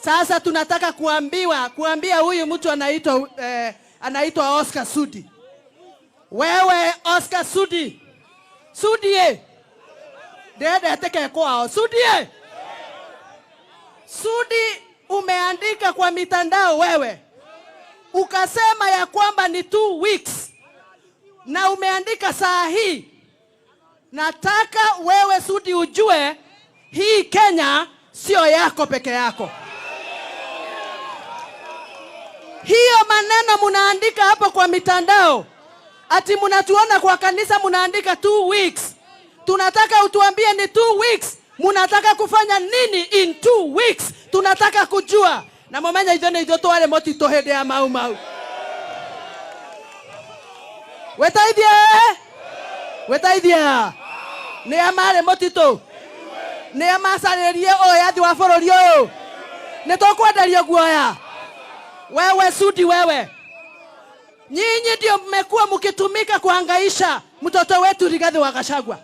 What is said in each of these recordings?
Sasa tunataka kuambia huyu mtu anaitwa Oscar Sudi. Wewe Oscar Sudi. Sudi. Dede teke kwao. Sudi. Sudi, umeandika kwa mitandao wewe. Ukasema ya kwamba ni 2 weeks. Na umeandika saa hii. Nataka wewe Sudi ujue hii Kenya sio yako peke yako. Hiyo maneno munaandika hapa kwa mitandao. Ati munatuona kwa kanisa munaandika 2 weeks. Tunataka utuambie ni 2 weeks. Munataka kufanya nini in 2 weeks? Tunataka kujua. Na momenya idone idoto wale moti tohede ya mau. Wetaithia. Ni amare motito. Ni amasarerie yathi wa borori uyu. Ni tokwenderio guoya. Wewe Sudi wewe. Nyinyi ndio mmekuwa mkitumika kuhangaisha mtoto wetu Rigathi wa Gachagua.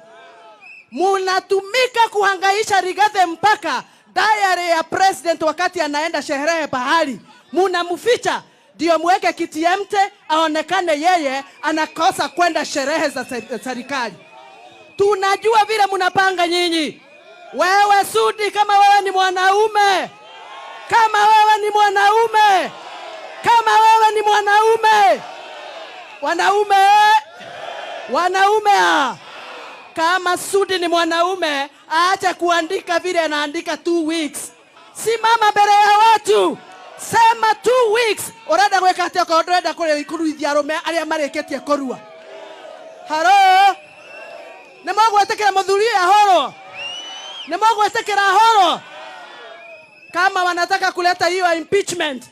Munatumika kuhangaisha Rigathi mpaka diary ya president wakati anaenda sherehe pahali. Munamficha ndio muweke kiti ya mte aonekane yeye anakosa kwenda sherehe za serikali. Tunajua vile munapanga nyinyi. Wewe Sudi, kama wewe ni mwanaume. Wanaume. Kama Sudi ni mwanaume, aacha kuandika vile anaandika 2 weeks. Simama mbele ya watu. Sema 2 weeks. Orada gweka atia ko ndenda kule ikuruithia rume aria mareketie korua. Haro. Nemogwetekera muthuri ahoro. Nemogwetekera ahoro. Kama wanataka kuleta hiyo impeachment,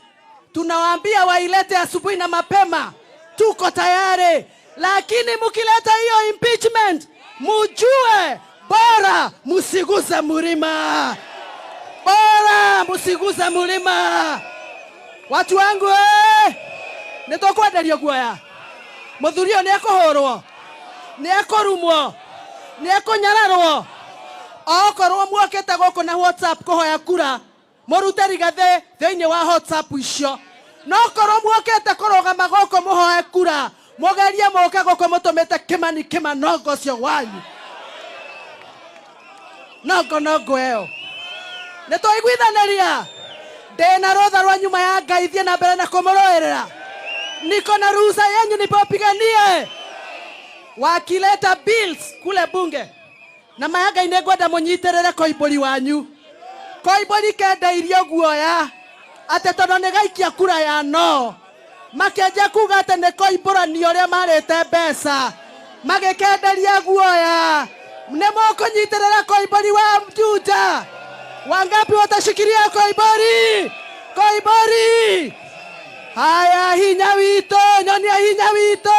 tunawaambia wailete asubuhi na mapema. Tuko tayari. Lakini mkileta hiyo impeachment, mujue bora musiguza mulima. Watu wangu nitokwenderio guoya. Muthurio ni akuhurwo, ni akurumwo, ni akunyararwo. Okorwo mwokete goko na WhatsApp kuhoya kura, murute Rigathi thiini wa WhatsApp icio. No korwo mwokete kurugama goko muhoye kura, mugeria moke goko mutumete Kimani Kimanogo cio wanyu. Nogo eo. Nitoiguithaniria. Ndena rotha rwa nyuma ya Ngai thie na mbere na kumuroerera. Niko na ruhusa yenyu nipopiganie. Wakileta bills kule bunge. Na mayaga inegwenda munyiterere koibori wanyu. Koibori kenda irio guoya. Ate tondo negaikia kura ya no. Makenja kuga ate ne koiborani oria marete mbeca. Magekenderia guoya. Nemo kunyiterera koibori wa Juja. Wangapi watashikilia koibori? Haya, hinya wito, nyonia hinya wito.